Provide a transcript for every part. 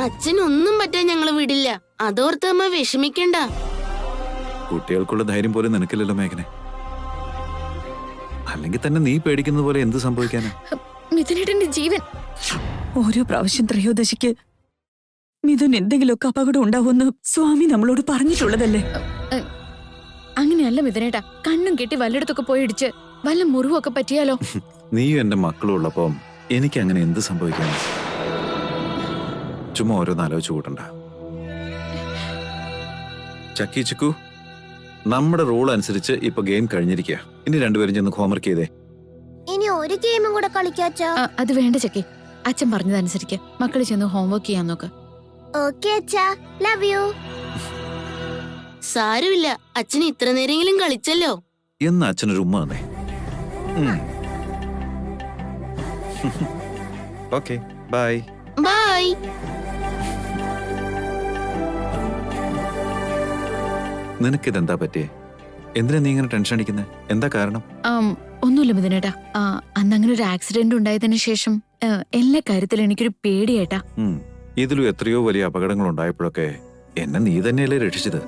അച്ഛനൊന്നും പറ്റാൻ ഞങ്ങള് വിടില്ല. അതോർത്ത് അമ്മ വിഷമിക്കണ്ട. കുട്ടികൾക്കുള്ള ധൈര്യം പോലും നിനക്കില്ലല്ലോ മേഘനെ. അല്ലെങ്കിൽ തന്നെ നീ പേടിക്കുന്നത് പോലെ എന്ത് സംഭവിക്കാനാ? മിഥുനേട്ടന്റെ ജീവൻ. ഓരോ പ്രാവശ്യം ത്രയോദശിക്ക് മിഥുൻ എന്തെങ്കിലുമൊക്കെ അപകടം ഉണ്ടാവുമെന്ന് സ്വാമി നമ്മളോട് പറഞ്ഞിട്ടുള്ളതല്ലേ? അങ്ങനെയല്ല മിഥുനേട്ടാ, കണ്ണും കെട്ടി വല്ലയിടത്തൊക്കെ പോയി ഇടിച്ച് വല്ല മുറിവൊക്കെ പറ്റിയാലോ? നീയും എന്റെ മക്കളും ഉള്ളപ്പം എനിക്ക് അങ്ങനെ എന്ത് സംഭവിക്കാനാ? ചുമ്മാ ഓരോന്ന് ആലോചിച്ചു കൂട്ടണ്ട. ചക്കി ചിക്കു, നമ്മുടെ റൂൾ അനുസരിച്ച് ഇപ്പൊ ഗെയിം കഴിഞ്ഞിരിക്കുക. ഇനി രണ്ടുപേരും ചെന്ന് ഹോംവർക്ക് ചെയ്തേ. ഇനി ഒരു ഗെയിമും കൂടെ കളിക്കാച്ചാ? അത് വേണ്ട ചക്കി, അച്ഛൻ പറഞ്ഞതനുസരിക്ക് മക്കള് ചെന്ന് ഹോംവർക്ക് ചെയ്യാൻ നോക്ക്. ഓക്കേ അച്ഛാ, ലവ് യു. സാരമില്ല, അച്ഛൻ ഇത്ര നേരെങ്കിലും കളിച്ചല്ലോ. എന്ന് അച്ഛനൊരു ഉമ്മ തന്നെ. Okay, by. ബൈ. നിനക്കിതെന്താ പറ്റിയേ? എന്തിനാ നീ ഇങ്ങനെ ടെൻഷൻ അടിക്കുന്നത്? എന്താ കാരണം? ഒന്നുമില്ല മിഥുനേട്ടാ, അന്ന് അങ്ങനെ ഒരു ആക്സിഡന്റ് ഉണ്ടായതിനു ശേഷം എല്ലാ കാര്യത്തിലും എനിക്കൊരു പേടിയേട്ടാ. ഇതിലും എത്രയോ വലിയ അപകടങ്ങൾ ഉണ്ടായപ്പോഴൊക്കെ എന്നെ നീ തന്നെയല്ലേ രക്ഷിച്ചത്.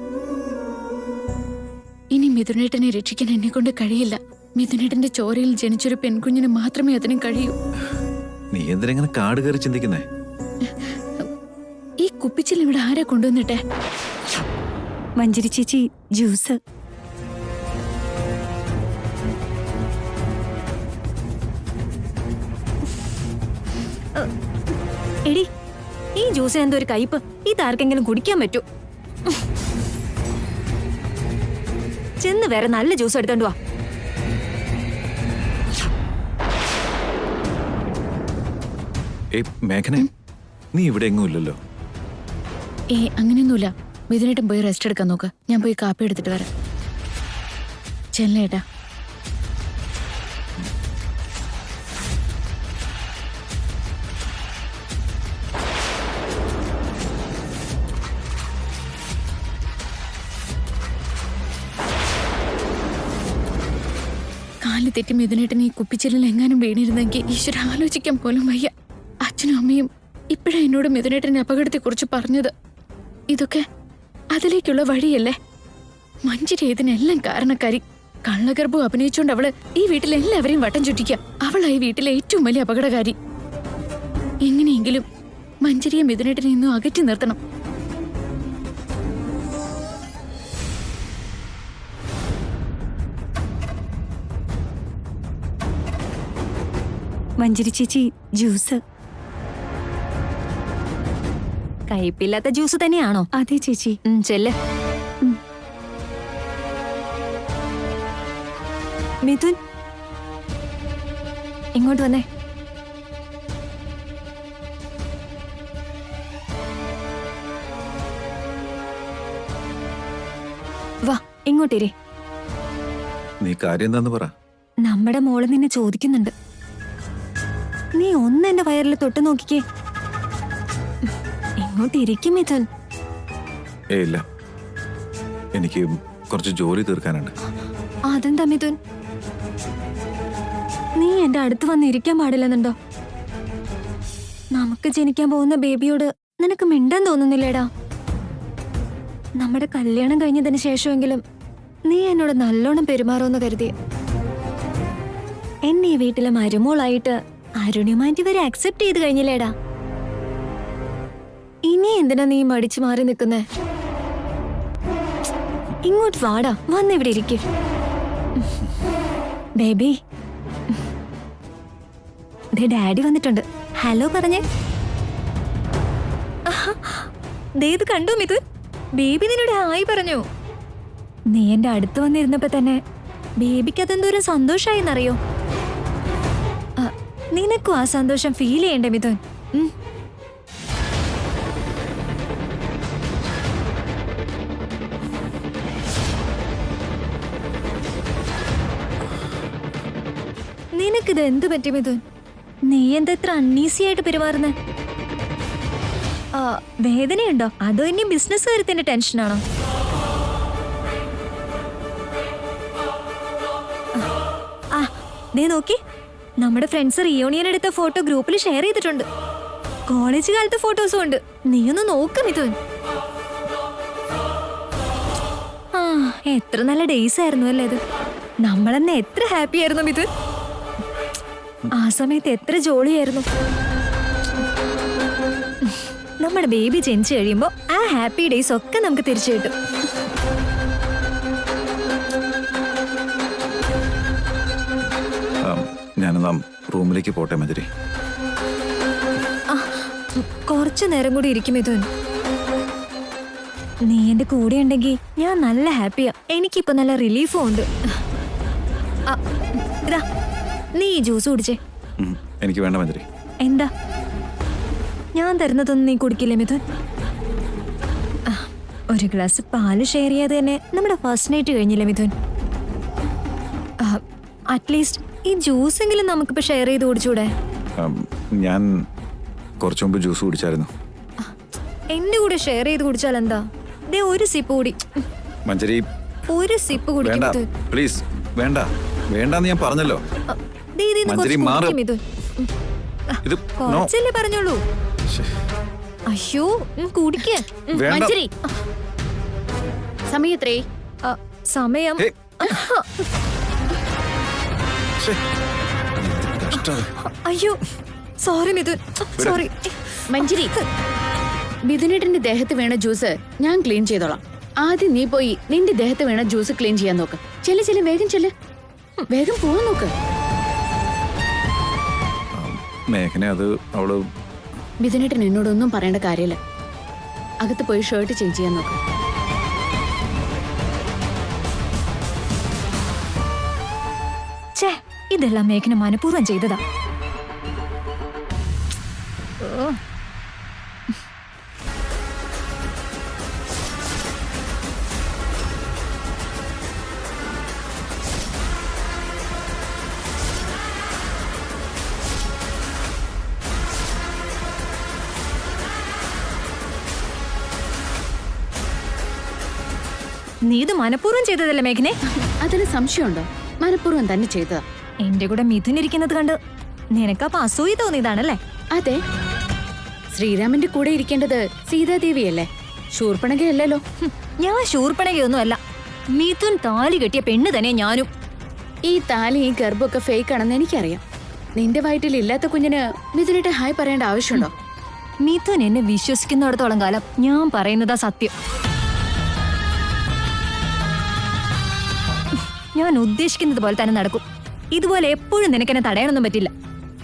ഇനി മിഥുനേട്ടനെ രക്ഷിക്കാൻ എന്നെ കൊണ്ട് കഴിയില്ല. മിഥുനേട്ടന്റെ ചോരയിൽ ജനിച്ചൊരു പെൺകുഞ്ഞിന് മാത്രമേ അതിന് കഴിയൂ. നീ എന്തിനെങ്ങനെ കാട് കയറി ചിന്തിക്കുന്നേ? ഈ കുപ്പിച്ചിൽ ഇവിടെ ആരാ കൊണ്ടുവന്നിട്ടെ? മഞ്ജരി ചേച്ചി ജ്യൂസ്. എടി, ഈ ജ്യൂസ് എന്തോ ഒരു കയ്പ്. ഇതാർക്കെങ്കിലും കുടിക്കാൻ പറ്റൂ? ചെന്ന് വേറെ നല്ല ജ്യൂസ് എടുത്തോണ്ട് വാ. മേഘനെ, നീ ഇവിടെ എങ്ങും ഇല്ലല്ലോ. അങ്ങനെയൊന്നുമില്ല. മിഥുനേട്ടൻ പോയി റെസ്റ്റ് എടുക്കാൻ നോക്ക്, ഞാൻ പോയി കാപ്പി എടുത്തിട്ട് വരാം. ചെല്ലേട്ടാ. കാല് തെറ്റി മിഥുനേട്ടൻ ഈ കുപ്പിച്ചില്ലിൽ എങ്ങാനും വീണിരുന്നെങ്കിൽ ഈശ്വര ആലോചിക്കാൻ പോലും വയ്യ. അച്ഛനും അമ്മയും ഇപ്പോഴാ എന്നോട് മിഥുനേട്ടന്റെ അപകടത്തെ കുറിച്ച് പറഞ്ഞത്. ഇതൊക്കെ അതിലേക്കുള്ള വഴിയല്ലേ? മഞ്ജരി ഇതിനെല്ലാം കാരണക്കാരി. കള്ളഗർഭം അഭിനയിച്ചുകൊണ്ട് അവള് ഈ വീട്ടിലെ എല്ലാവരെയും വട്ടം ചുറ്റിക്കുക. അവളാ ഈ വീട്ടിലെ ഏറ്റവും വലിയ അപകടകാരി. എങ്ങനെയെങ്കിലും മഞ്ജരിയെ മിഥുനേട്ടനെ ഇന്നും അകറ്റി നിർത്തണം. മഞ്ജരി ചേച്ചി ജ്യൂസ്. കയ്പില്ലാത്ത ജ്യൂസ് തന്നെയാണോ? അതെ ചേച്ചി. ചെല്ല്. മിഥുൻ, ഇങ്ങോട്ട് വന്നേ. വാ, ഇങ്ങോട്ടേരെ. നീ കാര്യം എന്താന്ന് പറ. നമ്മുടെ മോള് നിന്നെ ചോദിക്കുന്നുണ്ട്. നീ ഒന്ന് എന്റെ വയറിൽ തൊട്ട് നോക്കിക്കേ. ഇങ്ങോട്ടിരിക്കും മിഥുൻ. ഇല്ല, എനിക്ക് കുറച്ച് ജോലി തീർക്കാനുണ്ട്. അതെന്താ മിഥുൻ? നീ എന്റെ അടുത്ത് വന്ന് ഇരിക്കാൻ പാടില്ലെന്നുണ്ടോ? നമുക്ക് ജനിക്കാൻ പോകുന്ന ബേബിയോട് നിനക്ക് മിണ്ടാൻ തോന്നുന്നില്ലേടാ? നമ്മുടെ കല്യാണം കഴിഞ്ഞതിന് ശേഷമെങ്കിലും നീ എന്നോട് നല്ലോണം പെരുമാറുമെന്ന് കരുതി. എന്നെ ഈ വീട്ടിലെ മരുമോളായിട്ട് അരുണിമാറ്റി വരെ അക്സെപ്റ്റ് ചെയ്ത് കഴിഞ്ഞില്ലേടാ? ഇനി എന്തിനാ നീ മടിച്ചു മാറി നിൽക്കുന്നേ? ഇങ്ങോട്ട് വാടാ, വന്നിവിടെ ഇരിക്കും. ബേബി, ഡാഡി വന്നിട്ടുണ്ട്. ഹലോ പറഞ്ഞേ. ഇത് കണ്ടു മിഥുൻ, ബേബി നിന്നോട് ഹായ് പറഞ്ഞു. നീ എന്റെ അടുത്ത് വന്നിരുന്നപ്പോ തന്നെ ബേബിക്ക് അതെന്തോരം സന്തോഷായിന്നറിയോ? നിനക്കും ആ സന്തോഷം ഫീൽ ചെയ്യണ്ടേ മിഥുൻ? നിനക്കിത് എന്ത് പറ്റി മിഥുൻ? നീ എന്താ ഇത്ര അൺഈസി ആയിട്ട് പെരുമാറുന്നേ? വേദനയുണ്ടോ അതോ ഇനി ബിസിനസ് കാര്യത്തിന്റെ ടെൻഷനാണോ? ദേ നോക്കി, നമ്മുടെ ഫ്രണ്ട്സ് റിയൂണിയൻ എടുത്ത ഫോട്ടോ ഗ്രൂപ്പിൽ ഷെയർ ചെയ്തിട്ടുണ്ട്. കോളേജ് കാലത്തെ ഫോട്ടോസും ഉണ്ട്. നീ ഒന്ന് നോക്ക് മിഥുൻ. ആ എത്ര നല്ല ഡേയ്സ് ആയിരുന്നു അല്ലേ ഇത്. നമ്മളെന്നെ എത്ര ഹാപ്പി ആയിരുന്നു മിഥുൻ. ആ സമയത്ത് എത്ര ജോളിയായിരുന്നു. നമ്മുടെ ബേബി ജനിച്ചു കഴിയുമ്പോ ആ ഹാപ്പി ഡേയ്സ് ഒക്കെ നമുക്ക് തിരിച്ചു കിട്ടും. ഞാനെന്നാ റൂമിലേക്ക് പോട്ടെ മഞ്ജരി. കുറച്ചു നേരം കൂടി ഇരിക്കും മിഥുൻ. നീ എന്റെ കൂടെ ഉണ്ടെങ്കിൽ ഞാൻ നല്ല ഹാപ്പിയാ. എനിക്കിപ്പോ നല്ല റിലീഫും ഉണ്ട്. ആ, ഇതാ നീ ഈ ജ്യൂസ് കുടിച്ചേ. എനിക്ക് വേണ്ട മഞ്ജരി. എന്താ ഞാൻ തരുന്നതൊന്നും നീ കുടിക്കില്ലേ മിഥുൻ? ആ, ഒരു ഗ്ലാസ് പാല് ഷെയർ ചെയ്യാതെ തന്നെ നമ്മുടെ ഫസ്റ്റ് നൈറ്റ് കഴിഞ്ഞില്ലേ മിഥുൻ? അറ്റ്ലീസ്റ്റ് ഈ ജ്യൂസ് എങ്കിലും നമുക്കിപ്പോ ഷെയർ ചെയ്ത് കുടിച്ചൂടെ? ഞാൻ കുറച്ചു മുമ്പ് ജ്യൂസ് കുടിച്ചായിരുന്നു. എന്റെ കൂടെ ഷെയർ ചെയ്ത് കുടിച്ചാൽ എന്താ? ദേ ഒരു സിപ്പ് കൂടി. മഞ്ജരി ഒരു സിപ്പ് വേണ്ട, കുടിക്കും പ്ലീസ്. വേണ്ട, വേണ്ടെന്ന് ഞാൻ പറഞ്ഞല്ലോ. മഞ്ജരി മാറ്. ഇത് നോ. കുറച്ചല്ലേ പറഞ്ഞോളൂ. ശ്ശേ. അയ്യോ കുടിക്കേ. വേണ്ട. മഞ്ജരി സമയത്രേ? സമയം ഏയ്. ശ്ശേ. എന്ത് കഷ്ടം. അയ്യോ സോറി മിഥുൻ, സോറി. മഞ്ജരി, മിഥുനേട്ടന്റെ ദേഹത്ത് വീണ ജ്യൂസ് ഞാൻ ക്ലീൻ ചെയ്തോളാം. ആദ്യം നീ പോയി നിന്റെ ദേഹത്ത് വീണ ജ്യൂസ് ക്ലീൻ ചെയ്യാൻ നോക്ക്. ചെല്ല് വേഗം ചെല്ല്. വേഗം പോവാൻ നോക്ക്. മേഘന അത് അവള് മിഥുനേട്ടൻ എന്നോടൊന്നും പറയേണ്ട കാര്യമില്ല. അകത്ത് പോയി ഷർട്ട് ചേഞ്ച് ചെയ്യാൻ നോക്ക്. ഛേ, ഇതെല്ലാം മേഘന മനഃപൂർവ്വം ചെയ്തതാ. ഓ. നീ ഇത് മനഃപൂർവ്വം ചെയ്തതല്ലേ മേഘനെ? അതിന് സംശയമുണ്ടോ? മനഃപൂർവ്വം തന്നെ ചെയ്തതാ. എന്റെ കൂടെ മിഥുൻ ഇരിക്കുന്നത് കണ്ട് നിനക്കപ്പോ അസൂയ തോന്നിയതാണല്ലേ? അതെ, ശ്രീരാമന്റെ കൂടെ ഇരിക്കേണ്ടത് സീതാദേവിയല്ലേ, ശൂർപ്പണഖയല്ലല്ലോ. ഞാൻ ശൂർപ്പണകയൊന്നും അല്ല. മിഥുൻ താലി കെട്ടിയ പെണ്ണ് തന്നെ ഞാനും. ഈ താലി ഈ ഗർഭമൊക്കെ ഫേക്ക് ആണെന്ന് എനിക്കറിയാം. നിന്റെ വയറ്റിൽ ഇല്ലാത്ത കുഞ്ഞിന് മിഥുനേട്ടൻ ഹായ് പറയേണ്ട ആവശ്യമുണ്ടോ? മിഥുൻ എന്നെ വിശ്വസിക്കുന്നിടത്തോളം കാലം ഞാൻ പറയുന്നതാ സത്യം. ഞാൻ ഉദ്ദേശിക്കുന്നത് പോലെ തന്നെ നടക്കും. ഇതുപോലെ എപ്പോഴും നിനക്കെന്നെ തടയാനൊന്നും പറ്റില്ല.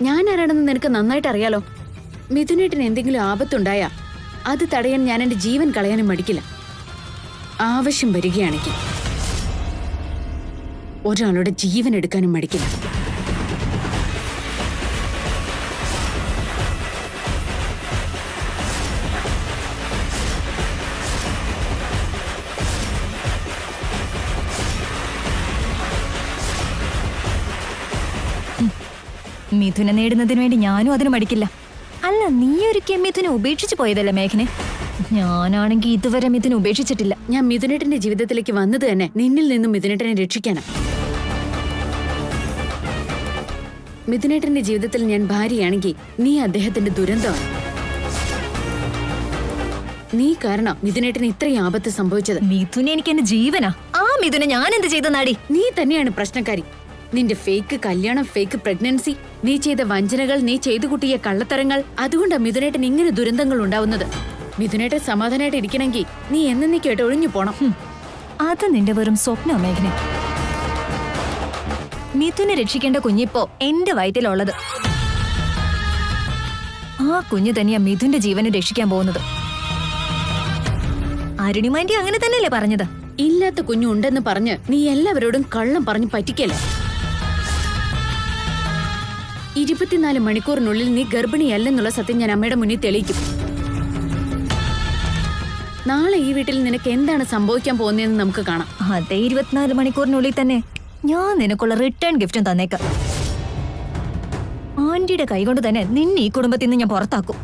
ഞാൻ ആരാണെന്ന് നിനക്ക് നന്നായിട്ട് അറിയാലോ. മിഥുനേട്ടന് എന്തെങ്കിലും ആപത്തുണ്ടായാ അത് തടയാൻ ഞാൻ എന്റെ ജീവൻ കളയാനും മടിക്കില്ല. ആവശ്യം വരികയാണെങ്കിൽ ഒരാളുടെ ജീവൻ എടുക്കാനും മടിക്കില്ല. മിഥുനെ നേടുന്നതിന് വേണ്ടി ഞാനും അതിന് മടിക്കില്ല. അല്ല, നീ ഒരിക്കൽ മിഥുനെ ഉപേക്ഷിച്ചു പോയതല്ലേ മേഘനെ? ഞാനാണെങ്കിൽ ഇതുവരെ മിഥുനെ ഉപേക്ഷിച്ചിട്ടില്ല. ഞാൻ മിഥുനേട്ടന്റെ ജീവിതത്തിലേക്ക് വന്നത് തന്നെ നിന്നിൽ നിന്നും മിഥുനേട്ടനെ രക്ഷിക്കാനാ. മിഥുനേട്ടന്റെ ജീവിതത്തിൽ ഞാൻ ഭാര്യയാണെങ്കിൽ നീ അദ്ദേഹത്തിന്റെ ദുരന്തമാണ്. നീ കാരണം മിഥുനേട്ടന് ഇത്രയും ആപത്ത് സംഭവിച്ചത്. മിഥുനെ എനിക്ക് എന്റെ ജീവനാ. ആ മിഥുനെ ഞാൻ എന്ത് ചെയ്ത നാടി? നീ തന്നെയാണ് പ്രശ്നക്കാരി. നിന്റെ ഫേക്ക് കല്യാണം, ഫേക്ക് പ്രഗ്നൻസി, നീ ചെയ്ത വഞ്ചനകൾ, നീ ചെയ്തു കൂട്ടിയ കള്ളത്തരങ്ങൾ, അതുകൊണ്ടാ മിഥുനേട്ടൻ ഇങ്ങനെ ദുരന്തങ്ങൾ ഉണ്ടാവുന്നത്. മിഥുനേട്ടൻ സമാധാനമായിട്ട് ഇരിക്കണമെങ്കിൽ നീ എന്നേക്കായിട്ട് ഒഴിഞ്ഞു പോണം. അത് നിന്റെ വെറും സ്വപ്നോ മേഘനെ? മിഥുനെ രക്ഷിക്കേണ്ട കുഞ്ഞിപ്പോ എന്റെ വയറ്റിലുള്ളത്. ആ കുഞ്ഞു തന്നെയാ മിഥുന്റെ ജീവനെ രക്ഷിക്കാൻ പോകുന്നത്. അരുണിമാൻറ്റി അങ്ങനെ തന്നെയല്ലേ പറഞ്ഞത്? ഇല്ലാത്ത കുഞ്ഞു ഉണ്ടെന്ന് പറഞ്ഞ് നീ എല്ലാവരോടും കള്ളം പറഞ്ഞു പറ്റിക്കല്ലേ. 24 മണിക്കൂറിനുള്ളിൽ നീ ഗർഭിണിയല്ലെന്നുള്ള സത്യം ഞാൻ അമ്മയുടെ മുന്നിൽ തെളിയിക്കും. നാളെ ഈ വീട്ടിൽ നിനക്ക് എന്താണ് സംഭവിക്കാൻ പോകുന്നതെന്ന് നമുക്ക് കാണാം. അതേ 24 മണിക്കൂറിനുള്ളിൽ തന്നെ ഞാൻ നിനക്കുള്ള റിട്ടേൺ ഗിഫ്റ്റും തന്നേക്കാം. ആന്റിയുടെ കൈകൊണ്ട് തന്നെ നിന്നെ ഈ കുടുംബത്തിൽ നിന്ന് ഞാൻ പുറത്താക്കും.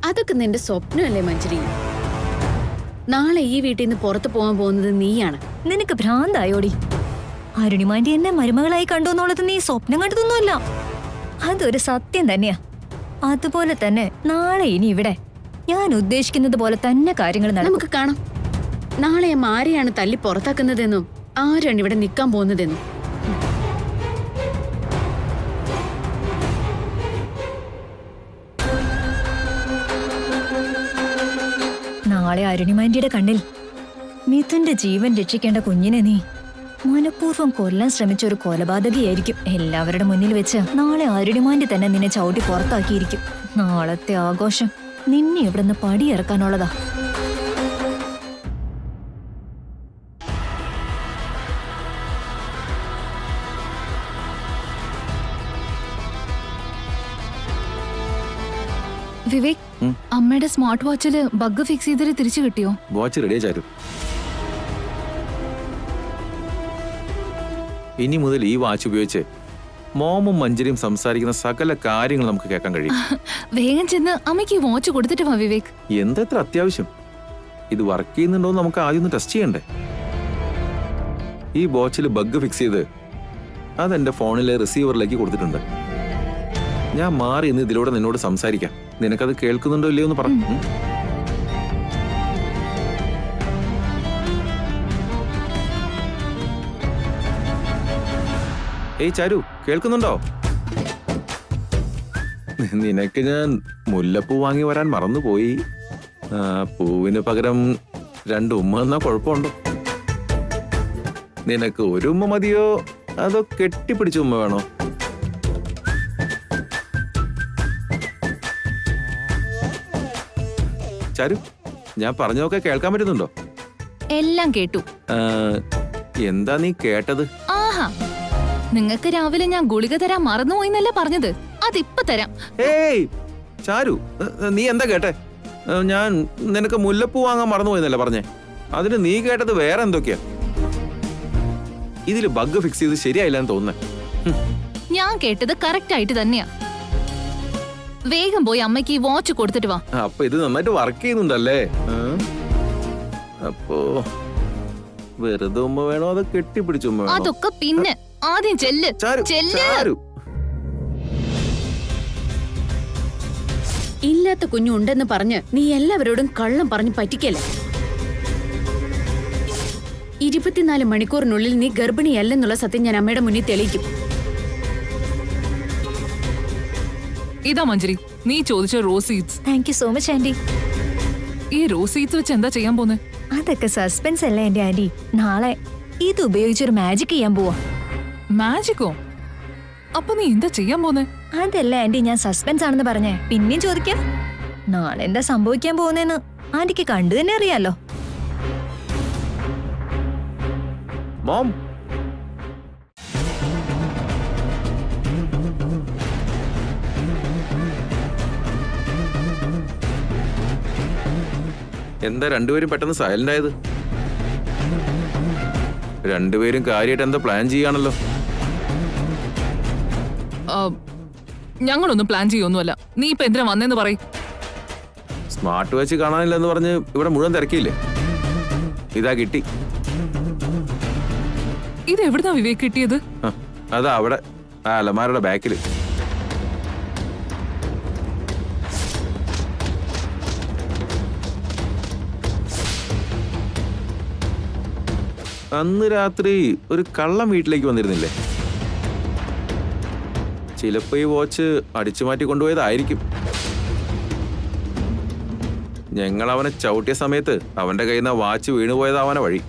അതൊക്കെ നിന്റെ സ്വപ്നമല്ലേ മഞ്ജരി? നാളെ ഈ വീട്ടിൽ നിന്ന് പുറത്തു പോകാൻ പോകുന്നത് നീയാണ്. നിനക്ക് ഭ്രാന്തായോടി? അരുണിമാൻറ്റി എന്നെ മരുമകളായി കണ്ടു എന്നുള്ളത് നീ സ്വപ്നം കണ്ടതൊന്നുമല്ല. അതൊരു സത്യം തന്നെയാ. അതുപോലെ തന്നെ നാളെ ഇനി ഇവിടെ ഞാൻ ഉദ്ദേശിക്കുന്നത് പോലെ തന്നെ കാര്യങ്ങൾ നടക്കും. നമുക്ക് കാണാം നാളെ അമ്മ ആരെയാണ് തല്ലി പുറത്താക്കുന്നതെന്നും ആരാണ് ഇവിടെ നിൽക്കാൻ പോകുന്നതെന്നും. നാളെ അരുണിമാൻറ്റിയുടെ കണ്ണിൽ മിഥുന്റെ ജീവൻ രക്ഷിക്കേണ്ട കുഞ്ഞിനെ നീ മനഃപൂർവ്വം കൊല്ലാൻ ശ്രമിച്ച ഒരു കൊലപാതകയായിരിക്കും. എല്ലാവരുടെ മുന്നിൽ വെച്ച് നാളെ അരുണിമാൻറ്റി തന്നെ നിന്നെ ചവിട്ടി പുറത്താക്കിയിരിക്കും. നാളത്തെ ആഘോഷം നിന്നെ ഇവിടുന്ന് പടിയിറക്കാനുള്ളതാ. വിവേക്, അമ്മയുടെ സ്മാർട്ട് വാച്ചില് ബഗ് ഫിക്സ് ചെയ്തിട്ട് തിരിച്ചു കിട്ടിയോ? വാച്ച് റെഡിയാ ചാരു. ഇനി മുതൽ ഈ വാച്ച് ഉപയോഗിച്ച് മോമും മഞ്ജരിയും സംസാരിക്കുന്ന സകല കാര്യങ്ങൾ നമുക്ക് കേൾക്കാൻ കഴിയും. വേഗം ചെന്ന് അമ്മയ്ക്ക് ഈ വാച്ച് കൊടുത്തിട്ട് വാ വിവേക്. എന്തെത്ര അത്യാവശ്യം. ഇത് വർക്ക് ചെയ്യുന്നുണ്ടോ എന്ന് നമുക്ക് ആദ്യം ഒന്ന് ടെസ്റ്റ് ചെയ്യണ്ടേ. ഈ വാച്ചിൽ ബഗ് ഫിക്സ് ചെയ്ത് അതെന്റെ ഫോണിലെ റിസീവറിലേക്ക് കൊടുത്തിട്ടുണ്ട്. ഞാൻ മാറി ഇന്ന് ഇതിലൂടെ നിന്നോട് സംസാരിക്കാം. നിനക്കത് കേൾക്കുന്നുണ്ടോ ഇല്ലയോ എന്ന് പറഞ്ഞു. ഏയ് ചാരു, കേൾക്കുന്നുണ്ടോ? നിനക്ക് ഞാൻ മുല്ലപ്പൂ വാങ്ങി വരാൻ മറന്നുപോയി. പൂവിന് പകരം 2 ഉമ്മ എന്നാ കുഴപ്പമുണ്ടോ? നിനക്ക് ഒരു ഉമ്മ മതിയോ അതോ കെട്ടിപ്പിടിച്ച ഉമ്മ വേണോ? ചാരു, ഞാൻ പറഞ്ഞതൊക്കെ കേൾക്കാൻ പറ്റുന്നുണ്ടോ? എല്ലാം കേട്ടു. എന്താ നീ കേട്ടത്? ആഹാ, നിങ്ങൾക്ക് രാവിലെ ഞാൻ ഗുളിക തരാൻ മറന്നുപോയിന്നല്ലേ പറഞ്ഞത്? അതിപ്പോ തരാം. ഏയ് ചാരു, നീ എന്താ കേട്ടെ? ഞാൻ നിനക്ക് മുല്ലപ്പൂ വാങ്ങാൻ മറന്നുപോയെന്നല്ലേ പറഞ്ഞേ? അതിന് നീ കേട്ടത് വേറെ എന്തൊക്കെയാ? ഇതില് ബഗ് ഫിക്സ് ചെയ്ത് ശരിയായില്ലെന്ന് തോന്നുന്നേ. ഞാൻ കേട്ടത് കറക്റ്റ് ആയിട്ട് തന്നെയാ. വേഗം പോയി അമ്മയ്ക്ക് ഈ വാച്ച് കൊടുത്തിട്ട് വാ. അപ്പൊ ഇത് നന്നായിട്ട് വർക്ക് ചെയ്യുന്നുണ്ടല്ലേ? അപ്പോ വെറുതെ ഉമ്മ വേണോ അതോ കെട്ടിപ്പിടിച്ച ഉമ്മ വേണോ? അതൊക്കെ പിന്നെ. ആദ്യം ചെല്ല്. ചാരു. ഇല്ലാത്ത കുഞ്ഞുണ്ടെന്ന് പറഞ്ഞ് നീ എല്ലാവരോടും കള്ളം പറഞ്ഞ് പറ്റിക്കല്ലേ. 24 മണിക്കൂറിനുള്ളിൽ നീ ഗർഭിണിയല്ലെന്നുള്ള സത്യം ഞാൻ അമ്മയുടെ മുന്നിൽ തെളിയിക്കും. ഇതാ മഞ്ജരി, നീ ചോദിച്ച rose seeds. Thank you so much aunty. ഈ റോസ് സീഡ്സ് വെച്ച് എന്താ ചെയ്യാൻ പോന്നെ? അതൊക്കെ സസ്പെൻസ് അല്ലേ എന്റെ ആന്റി. നാളെ ഇത് ഉപയോഗിച്ചൊരു മാജിക് ചെയ്യാൻ പോവാ. മാജിക്കോ? അപ്പൊ നീ എന്താ ചെയ്യാൻ പോന്നെ? അതല്ല ആന്റി, ഞാൻ സസ്പെൻസ് ആണെന്ന് പറഞ്ഞേ. പിന്നെയും ചോദിക്കാം. നാളെ എന്താ സംഭവിക്കാൻ പോകുന്നതെന്ന് ആന്റിക്ക് കണ്ടു തന്നെ അറിയാലോ. മോം, എന്താ രണ്ടുപേരും പെട്ടെന്ന് സൈലന്റ് ആയത്? രണ്ടുപേരും കാര്യമായിട്ട് എന്താ പ്ലാൻ ചെയ്യാണല്ലോ. ഞങ്ങളൊന്നും പ്ലാൻ ചെയ്യൊന്നുമല്ല. നീ ഇപ്പൊ എന്തിനാ വന്നേന്ന് പറയും. സ്മാർട്ട് വാച്ച് കാണാനില്ലെന്ന് പറഞ്ഞ് ഇവിടെ മുഴുവൻ തിരക്കിയില്ലേ? ഇതാ കിട്ടി. ഇത് എവിടുന്നാ വിവേക് കിട്ടിയത്? അതാ അവിടെ ആ അലമാരയുടെ ബാക്കില്. അന്ന് രാത്രി ഒരു കള്ളം വീട്ടിലേക്ക് വന്നിരുന്നില്ലേ? ചിലപ്പോ ഈ വാച്ച് അടിച്ചു മാറ്റി കൊണ്ടുപോയതായിരിക്കും. ഞങ്ങൾ അവനെ ചവിട്ടിയ സമയത്ത് അവന്റെ കയ്യിൽ നിന്ന് വാച്ച് വീണുപോയതാവാന വഴി.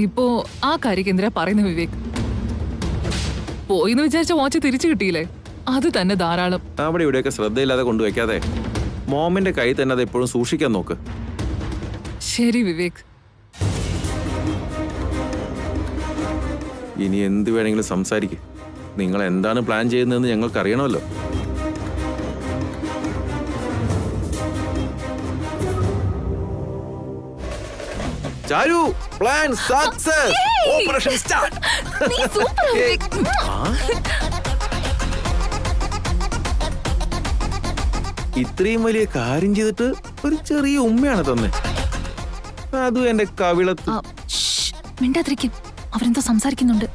ഇപ്പോ ആ കാര്യക്ക് എന്തിനാ പറയുന്ന വിവേക്? പോയിന്ന് വിചാരിച്ച വാച്ച് തിരിച്ചു കിട്ടിയില്ലേ? അത് തന്നെ ധാരാളം. അവിടെ ഇവിടെയൊക്കെ ശ്രദ്ധയില്ലാതെ കൊണ്ടുവയ്ക്കാതെ മോമിന്റെ കൈ തന്നെ അത് എപ്പോഴും സൂക്ഷിക്കാൻ നോക്ക്. ശരി വിവേക്. ഇനി എന്ത് വേണമെങ്കിലും സംസാരിക്കും. നിങ്ങൾ എന്താണ് പ്ലാൻ ചെയ്യുന്നതെന്ന് ഞങ്ങൾക്ക് അറിയണമല്ലോ. ചാരു, പ്ലാൻ സക്സസ്. Operation start. നീ സൂപ്പർ വിവേക്. ഇത്രയും വലിയ കാര്യം ചെയ്തിട്ട് ഒരു ചെറിയ ഉമ്മയാണ് തന്നെ. അതും എന്റെ കവിളത്ത്. മിണ്ടാതിരിക്കും, അവരെന്തോ സംസാരിക്കുന്നുണ്ട്.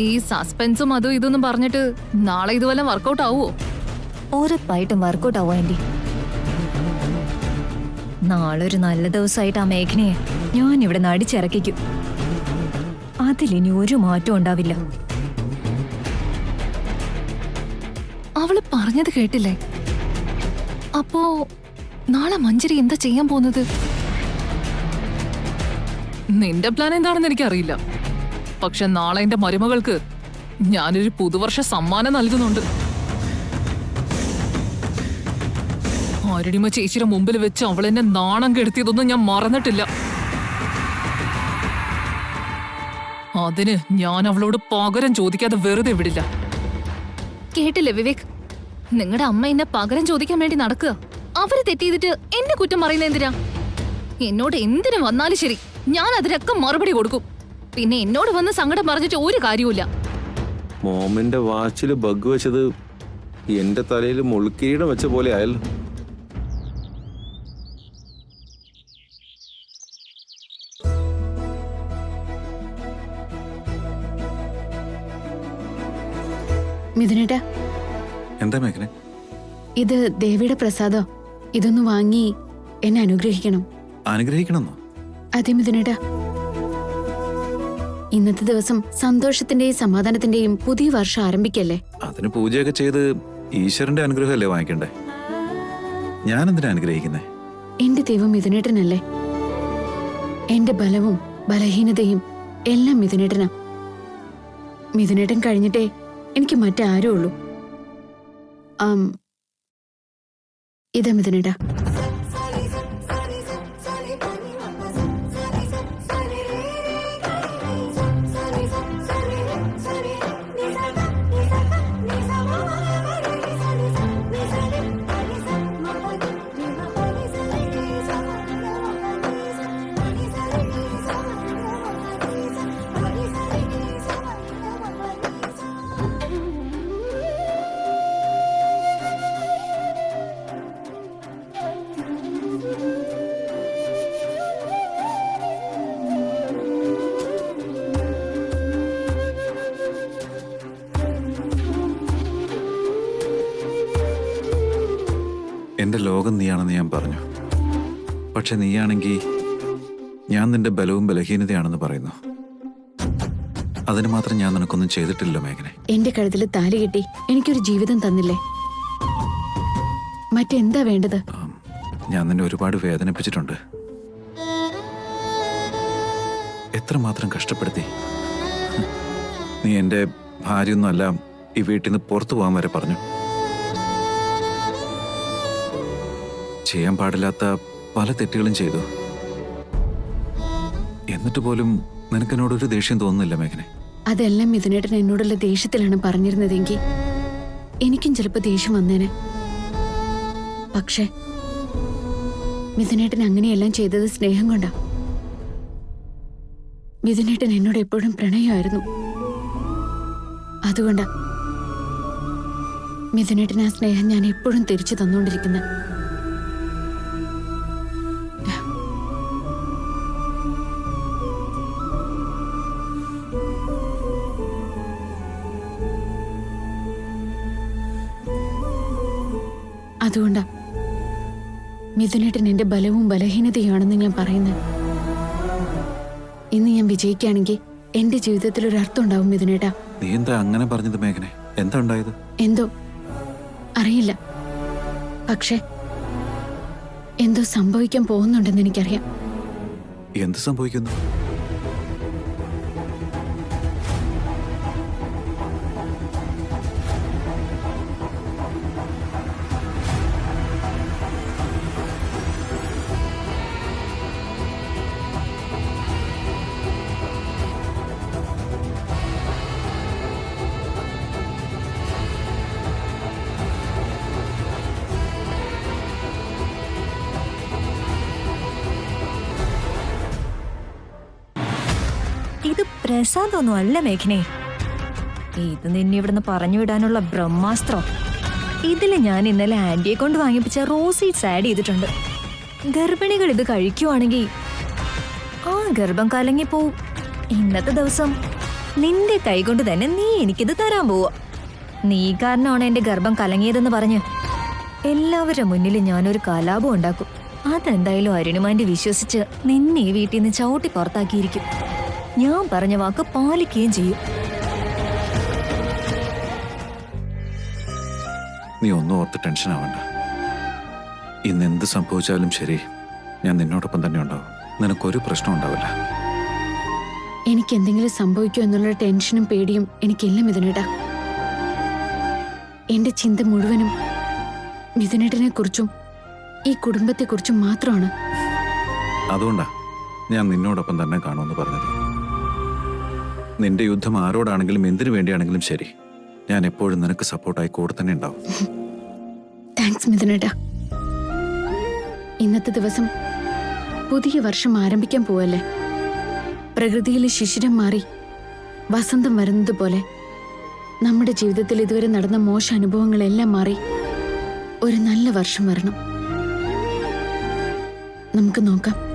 ഈ സസ്പെൻസും അതും ഇതൊന്നും പറഞ്ഞിട്ട് നാളെ ഇതുവല്ല വർക്കൗട്ട് ആവുമോ? ഉറപ്പായിട്ടും വർക്കൗട്ട് ആവും ആന്റി. നാളൊരു നല്ല ദിവസമായിട്ട് ആ മേഘനയെ ഞാൻ ഇവിടെ നടിച്ചിറക്കിക്കും. അതിലിനി ഒരു മാറ്റം ഉണ്ടാവില്ല. അവള് പറഞ്ഞത് കേട്ടില്ലേ? അപ്പോ നാളെ മഞ്ജരി എന്താ ചെയ്യാൻ പോകുന്നത്? നിന്റെ പ്ലാൻ എന്താണെന്ന് എനിക്കറിയില്ല. പക്ഷെ നാളെ എന്റെ മരുമകൾക്ക് ഞാനൊരു പുതുവർഷ സമ്മാനം നൽകുന്നുണ്ട്. അരുണിമ ചേച്ചിയുടെ മുമ്പിൽ വെച്ച് അവളെന്നെ നാണം കെടുത്തിയതൊന്നും ഞാൻ മറന്നിട്ടില്ല. അതിന് ഞാൻ അവളോട് പകരം ചോദിക്കാതെ വെറുതെ വിടില്ല. കേട്ടില്ലേ വിവേക്? നിങ്ങളുടെ അമ്മ എന്നെ പകരം ചോദിക്കാൻ വേണ്ടി നടക്കുക. അവര് തെറ്റിയിട്ട് എന്നെ കുറ്റം പറയുന്ന എന്തിനാ? എന്നോട് എന്തിനു വന്നാലും ശരി, ഞാൻ അതിനൊക്കെ മറുപടി കൊടുക്കും. പിന്നെ എന്നോട് വന്ന് സങ്കടം പറഞ്ഞിട്ട് ഒരു കാര്യവുമില്ല. മോമിന്റെ വാച്ചില് ബഗ് വെച്ചത് എന്റെ തലയിൽ മുൾക്കിരീടം വെച്ച പോലെ ആയല്ലോ. മിഥുനേട്ടാ, എന്താ മേഘനെ? ഇത് ദേവിയുടെ പ്രസാദോ. ഇതൊന്ന് വാങ്ങി എന്നെ അനുഗ്രഹിക്കണം. അനുഗ്രഹിക്കണമെന്നോ? അതെ മിഥുനേട്ടാ, ഇന്നത്തെ ദിവസം സന്തോഷത്തിന്റെയും സമാധാനത്തിന്റെയും പുതിയ വർഷം ആരംഭിക്കല്ലേ. അതിന് പൂജയൊക്കെ ചെയ്ത് ഈശ്വരന്റെ അനുഗ്രഹമല്ലേ വാങ്ങിക്കണ്ടേ? ഞാൻ എന്തിനാ അനുഗ്രഹിക്കുന്നേ? എന്റെ ദൈവം മിഥുനേട്ടനല്ലേ. എന്റെ ബലവും ബലഹീനതയും എല്ലാം മിഥുനേട്ടനാ. മിഥുനേട്ടൻ കഴിഞ്ഞിട്ടേ എനിക്ക് മറ്റാരും ഉള്ളൂ. ഇതാ മിഥുനേട്ടാ. എന്റെ ലോകം നീയാണെന്ന് ഞാൻ പറഞ്ഞു. പക്ഷെ നീയാണെങ്കിൽ ഞാൻ നിന്റെ ബലവും ബലഹീനതയാണെന്ന് പറയുന്നു. അതിന് മാത്രം ഞാൻ നിനക്കൊന്നും ചെയ്തിട്ടില്ല മേഘനെ. എന്റെ കഴുത്തിൽ താലി കെട്ടി എനിക്കൊരു ജീവിതം തന്നില്ലേ. മറ്റെന്താ വേണ്ടത്? ഞാൻ നിന്നെ ഒരുപാട് വേദനിപ്പിച്ചിട്ടുണ്ട്. എത്രമാത്രം കഷ്ടപ്പെടുത്തി. നീ എന്റെ ഭാര്യയൊന്നുമല്ല, ഈ വീട്ടിൽ നിന്ന് പുറത്തു പോകാൻ വരെ പറഞ്ഞു. ചെയ്യാൻ പാടില്ലാത്ത പല തെറ്റുകളും ചെയ്തു. എന്നിട്ട് പോലും നിനക്കെന്നോടൊരു ദേഷ്യം തോന്നുന്നില്ല മേഘനെ? അതെല്ലാം മിഥുനേട്ടൻ എന്നോടുള്ള ദേഷ്യത്തിലാണ് പറഞ്ഞിരുന്നതെങ്കിൽ എനിക്കും ചിലപ്പോ ദേഷ്യം വന്നേനെ. പക്ഷേ മിഥുനേട്ടൻ അങ്ങനെയെല്ലാം ചെയ്തത് സ്നേഹം കൊണ്ടാ. മിഥുനേട്ടൻ എന്നോട് എപ്പോഴും പ്രണയമായിരുന്നു. അതുകൊണ്ടാ മിഥുനേട്ടൻ ആ സ്നേഹം ഞാൻ എപ്പോഴും തിരിച്ചു തന്നുകൊണ്ടിരിക്കുന്നത്. അതുകൊണ്ടാ മിഥുനേട്ടൻ എന്റെ ബലവും ബലഹീനതയാണെന്ന് ഞാൻ പറയുന്നത്. ഇന്ന് ഞാൻ വിജയിക്കുകയാണെങ്കിൽ എന്റെ ജീവിതത്തിൽ ഒരു അർത്ഥം ഉണ്ടാവും മിഥുനേട്ടാ. നീ എന്താ അങ്ങനെ പറഞ്ഞത് മേഘനെ? എന്താ ഉണ്ടായത്? എന്തോ അറിയില്ല, പക്ഷെ എന്തോ സംഭവിക്കാൻ പോകുന്നുണ്ടെന്ന് എനിക്കറിയാം. എന്ത് സംഭവിക്കുന്നു? ഇത് പ്രസാദൊന്നും അല്ല മേഘനെ. ഇത് നിന്നെ ഇവിടുന്ന് പറഞ്ഞു വിടാനുള്ള ബ്രഹ്മാസ്ത്രം. ഇതില് ഞാൻ ഇന്നലെ ആന്റിയെ കൊണ്ട് വാങ്ങിപ്പിച്ച റോസീഡ്സ് ആഡ് ചെയ്തിട്ടുണ്ട്. ഗർഭിണികൾ ഇത് കഴിക്കുവാണെങ്കിൽ ആ ഗർഭം കലങ്ങിപ്പോവും. ഇന്നത്തെ ദിവസം നിന്റെ കൈകൊണ്ട് തന്നെ നീ എനിക്കിത് തരാൻ പോവാ. നീ കാരണമാണ് എന്റെ ഗർഭം കലങ്ങിയതെന്ന് പറഞ്ഞ് എല്ലാവരുടെ മുന്നിൽ ഞാനൊരു കലാപം ഉണ്ടാക്കും. അതെന്തായാലും അരുണിമാന്റെ വിശ്വസിച്ച് നിന്നെ ഈ വീട്ടിൽ നിന്ന് ചവിട്ടി പുറത്താക്കിയിരിക്കും. ഞാൻ പറഞ്ഞ വാക്ക് പാലിക്കുകയും ചെയ്യും. നീ ഒന്നും ഓർത്ത് ടെൻഷൻ ആവണ്ട. ഇന്ന് എന്ത് സംഭവിച്ചാലും ശരി, ഞാൻ നിന്നോടൊപ്പം തന്നെ ഉണ്ടാവും. നിനക്കൊരു പ്രശ്നം ഉണ്ടാവില്ല. എനിക്ക് എന്തെങ്കിലും സംഭവിക്കുമോ എന്നുള്ള ടെൻഷനും പേടിയും എനിക്കെല്ലാം മിഥുനേട്ടാ. എന്റെ ചിന്ത മുഴുവനും മിഥുനേട്ടനെ കുറിച്ചും ഈ കുടുംബത്തെ കുറിച്ചും മാത്രമാണ്. അതുകൊണ്ടാ ഞാൻ നിന്നോടൊപ്പം തന്നെ കാണുമെന്ന് പറഞ്ഞത്. നിന്റെ യുദ്ധം ആരോടാണെങ്കിലും എന്തിനു വേണ്ടിയാണെങ്കിലും ശരി, ഞാൻ എപ്പോഴും നിനക്ക് സപ്പോർട്ടായി കൂടെ തന്നെ ഉണ്ടാവും. താങ്ക്സ് മിഥുനേട്ടാ. ഇന്നത്തെ ദിവസം പുതിയ വർഷം ആരംഭിക്കാൻ പോവല്ലേ. പ്രകൃതിയിലെ ശിശിരം മാറി വസന്തം വരുന്നത് പോലെ നമ്മുടെ ജീവിതത്തിൽ ഇതുവരെ നടന്ന മോശ അനുഭവങ്ങളെല്ലാം മാറി ഒരു നല്ല വർഷം വരണം. നമുക്ക് നോക്കാം.